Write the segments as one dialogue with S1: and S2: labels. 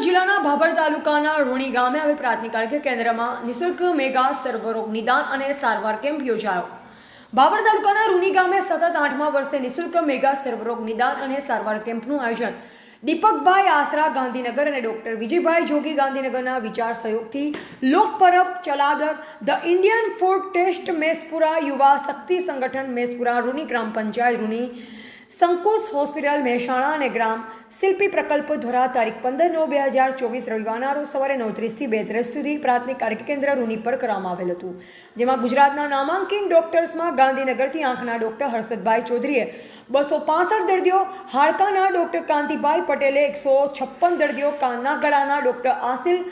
S1: જિલ્લાના ભાભર તાલુકાના રૂણી ગામે આવેલ પ્રાથમિક આરોગ્ય કેન્દ્રમાં નિઃશુલ્ક મેગા સર્વરોગ નિદાન અને સારવાર કેમ્પ યોજાયો। ભાભર તાલુકાના રૂણી ગામે સતત 8મા વર્ષે નિઃશુલ્ક મેગા સર્વરોગ નિદાન અને સારવાર કેમ્પનું આયોજન દીપકભાઈ આસરા ગાંધીનગર અને ડોક્ટર વિજયભાઈ જોગી ગાંધીનગરના વિચાર સહયોગથી લોકપરબ ચલાદર the Indian food test મેસપુરા Yuva Shakti સંગઠન મેસપુરા રૂની ગ્રામ પંચાયત રૂની સંકુશ હોસ્પિટલ મહેસાણા અને ગ્રામ શિલ્પી પ્રકલ્પ દ્વારા તારીખ 15/9/2024 રવિવારના રોજ સવારે 9:30 થી 2:30 સુધી પ્રાથમિક આરોગ્ય કેન્દ્ર રૂની પર કરવામાં આવેલ હતું, જેમાં ગુજરાતના નામાંકિત ડોક્ટર્સમાં ગાંધીનગરથી આંખના ડોક્ટર હર્ષદભાઈ ચૌધરીએ 265 દર્દીઓ, હાડકાના ડોક્ટર કાંતિભાઈ પટેલે 156 દર્દીઓ, કાનના ગળાના ડોક્ટર આસિલ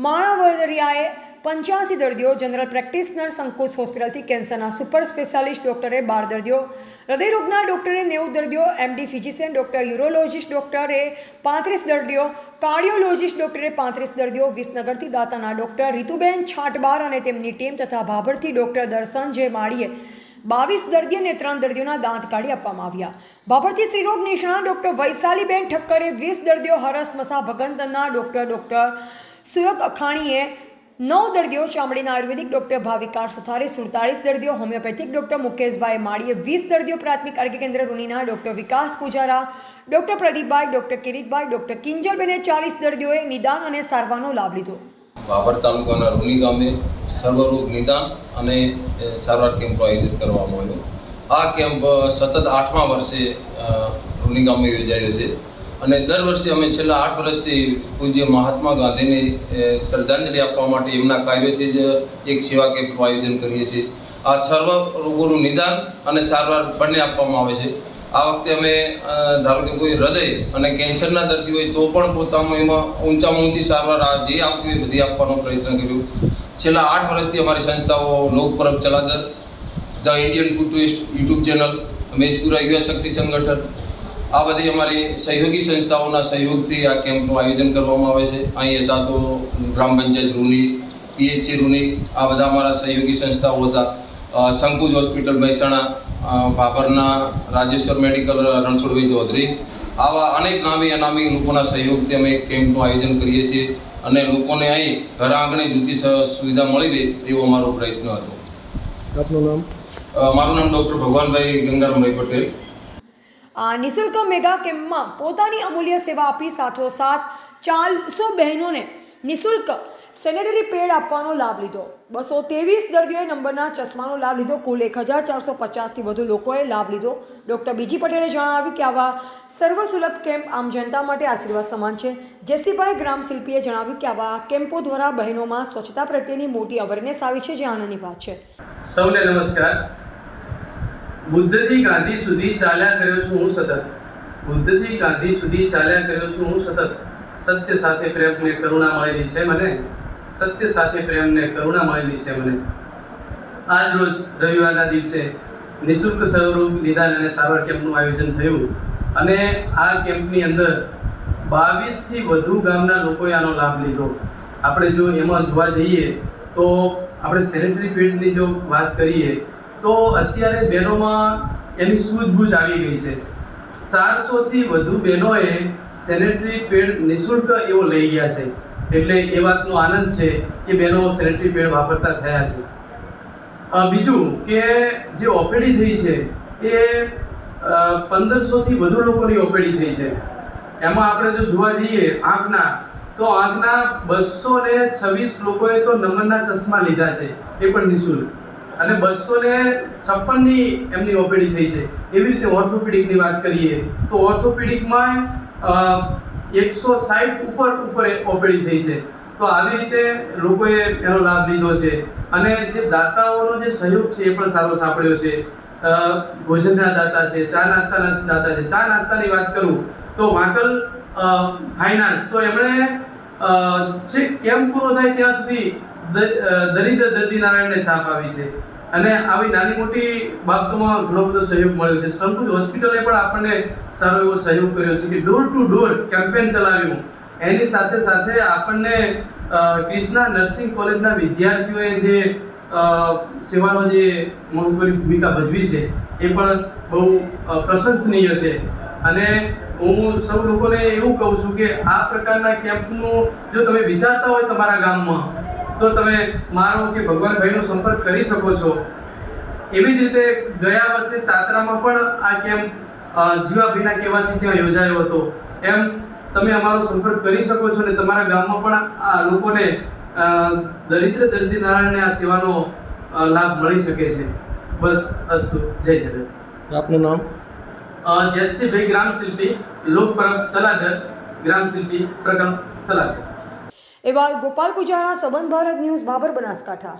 S1: માણાવરિયાએ 85 દર્દીઓ, જનરલ પ્રેક્ટિશનર સંકુશ હોસ્પિટલથી કેન્સરના સુપર સ્પેશિયાલિસ્ટ ડોક્ટરે 12 દર્દીઓ, હૃદયરોગના ડોક્ટરે 90 દર્દીઓ, એમડી ફિઝિશિયન ડોક્ટર યુરોલોજિસ્ટ ડોક્ટરે 35 દર્દીઓ, કાર્ડિયોલોજિસ્ટ ડોક્ટરે 35 દર્દીઓ, વિસનગરથી દાતાના ડોક્ટર રીતુબેન છાટબાર અને તેમની ટીમ તથા ભાભરથી ડોક્ટર દર્શન જે માળીએ 22 દર્દી અને 3 દર્દીઓના દાંત કાઢી આપવામાં આવ્યા। ભાભરથી સ્ત્રીરોગ નિષ્ણાત ડોક્ટર વૈશાલીબેન ઠક્કરે 20 દર્દીઓ, હરસ મસા ભગંતના ડોક્ટર સુયગ અખાણીએ 9 દર્દીઓ, ચામડીના આયુર્વેદિક ડોક્ટર ભાવિકાર સુથારે 47 દર્દીઓ, હોમિયોપેથિક ડોક્ટર મુકેશભાઈ માળીએ 20 દર્દીઓ, પ્રાથમિક આરોગ્ય કેન્દ્ર રૂનીના ડોક્ટર વિકાસ પૂજારા, ડોક્ટર પ્રદીપભાઈ, ડોક્ટર કિરીટભાઈ, ડોક્ટર કિંજલબેને 40 દર્દીઓએ નિદાન અને સારવારનો લાભ લીધો।
S2: ભાભર તાલુકાના રૂની ગામે સર્વરોગ નિદાન અને સારવાર કેમ્પનું આયોજન કરવામાં આવ્યું। આ કેમ્પ સતત 8મા વર્ષે રૂની ગામે યોજાયો છે અને દર વર્ષે અમે છેલ્લા 8 વર્ષથી પૂજ્ય મહાત્મા ગાંધીને શ્રદ્ધાંજલિ આપવા માટે એમના કાર્યોથી જ એક સેવા કેમ્પનું આયોજન કરીએ છીએ। આ સર્વ રોગોનું નિદાન અને સારવાર બંને આપવામાં આવે છે। આ વખતે અમે ધારો કે કોઈ હૃદય અને કેન્સરના દર્દી હોય તો પણ પોતાનું એમાં ઊંચામાં ઊંચી સારવાર જે આવતી હોય બધી આપવાનો પ્રયત્ન કર્યો। છેલ્લા 8 વર્ષથી અમારી સંસ્થાઓ લોકપરબ ચલાદર, the Indian food taste YouTube channel, Mespura Yuva Shakti સંગઠન, આ બધી અમારી સહયોગી સંસ્થાઓના સહયોગથી આ કેમ્પનું આયોજન કરવામાં આવે છે। અહીં હતા તો ગ્રામ પંચાયત રૂની, પીએચસી રૂની, આ બધા અમારા સહયોગી સંસ્થાઓ હતા। સંકુશ હોસ્પિટલ મહેસાણા, ભાભરના રાજેશ્વર મેડિકલ રણછોડભાઈ ચૌધરી, આવા અનેક નામી અનામી લોકોના સહયોગથી અમે કેમ્પનું આયોજન કરીએ છીએ અને લોકોને અહીં ઘર આંગણે જોતી સુવિધા મળી રહે એવો અમારો પ્રયત્ન હતો।
S3: આપનું નામ?
S2: મારું નામ ડૉક્ટર ભગવાનભાઈ ગંગારામભાઈ પટેલ।
S1: આ નિઃશુલ્ક મેગા કેમ્પમાં પોતાની અમૂલ્ય સેવા આપી સાથોસાથ 400 બહેનોને નિઃશુલ્ક સેનેટરી પેડ આપવાનો લાભ લીધો। 223 દર્દીઓએ નંબરના ચશ્માનો લાભ લીધો। કુલ 1450થી વધુ લોકોએ લાભ લીધો। ડૉક્ટર બીજી પટેલે જણાવ્યું કે આવા સર્વસુલભ કેમ્પ આમ જનતા માટે આશીર્વાદ સમાન છે। જેસીભાઈ ગ્રામ શિલ્પીએ જણાવ્યું કે આવા કેમ્પો દ્વારા બહેનોમાં સ્વચ્છતા પ્રત્યેની મોટી અવેરનેસ આવી છે, જે આનંદની વાત છે।
S4: સૌને નમસ્કાર। બુદ્ધથી ગાંધી સુધી ચાલ્યા કર્યો છું હું સતત, બુદ્ધથી ગાંધી સુધી ચાલ્યા કર્યો છું હું સતત, સત્ય સાથે પ્રેમને કરુણા મળેલી છે મને, સત્ય સાથે પ્રેમને કરુણા મળેલી છે મને। આજ રોજ રવિવારના દિવસે નિઃશુલ્ક સર્વરોગ નિદાન અને સારવાર કેમ્પનું આયોજન થયું અને આ કેમ્પની અંદર 22થી વધુ ગામના લોકોએ આનો લાભ લીધો। આપણે જો એમાં જોવા જઈએ તો આપણે સેનેટરી પેડની જો વાત કરીએ તો અત્યારે બહેનોમાં એની સૂઝબૂઝ આવી ગઈ છે। 400થી વધુ બહેનોએ સેનેટરી પેડ નિઃશુલ્ક એવો લઈ ગયા છે, એટલે એ વાતનો આનંદ છે કે બહેનો સેનેટરી પેડ વાપરતા થયા છે। બીજું કે જે ઓપીડી થઈ છે એ 1500થી વધુ લોકોની ઓપીડી થઈ છે। એમાં આપણે જો જોવા જઈએ આંખના 226 લોકોએ તો નંબરના ચશ્મા લીધા છે, એ પણ નિઃશુલ્ક, અને 256ની એમની ઓપીડી થઈ છે। એવી રીતે ઓર્થોપેડિકની વાત કરીએ તો ઓર્થોપેડિકમાં 160 ઉપર ઓપીડી થઈ છે। તો આવી રીતે લોકોએ એનો લાભ લીધો છે અને જે દાતાઓનો જે સહયોગ છે એ પણ સારો સાંપડ્યો છે। ભોજનના દાતા છે, ચા નાસ્તાના દાતા છે। ચા નાસ્તાની વાત કરું તો વાંકલ ફાઇનાન્સ, તો એમણે જે કેમ્પ પૂરો થાય ત્યાં સુધી દરિદ્ર દર્દી નારાયણને છાપ આવી છે અને આવી નાની મોટી બાબતોમાં ઘણો બધો સહયોગ મળ્યો છે। સંકુશ હોસ્પિટલે પણ આપણને સારો એવો સહયોગ કર્યો છે કે ડોર ટુ ડોર કેમ્પેન ચલાવ્યું। એની સાથે સાથે આપણને કૃષ્ણા નર્સિંગ કોલેજના વિદ્યાર્થીઓએ જે સેવાનો જે મહત્વની ભૂમિકા ભજવી છે એ પણ બહુ પ્રશંસનીય છે અને હું સૌ લોકોને એવું કહું છું કે આ પ્રકારના કેમ્પનું જો તમે વિચારતા હોય તમારા ગામમાં તો તમે મારો કે ભગવાનભાઈનો સંપર્ક કરી શકો છો. એવી જ રીતે ગયા વર્ષે ચાતરામાં પણ આ કેમ્પ જીવાભાઈના કહેવાથી ત્યાં યોજાયો હતો. એમ તમે અમારો સંપર્ક કરી શકો છો અને તમારા ગામમાં પણ આ લોકોને દરિદ્ર દર્દી નારાયણને આ સેવાનો લાભ મળી શકે છે. બસ અસ્તુ. જય જગત.
S3: આપનું નામ?
S4: જેતસીભાઈ ગ્રામ શિલ્પી, લોક પરબ ચલાદર, ગ્રામ શિલ્પી પ્રકમ ચલાદર.
S1: એવા ગોપાલ પૂજારા, સંબંધ ભારત ન્યૂઝ, બાબર, બનાસકાંઠા.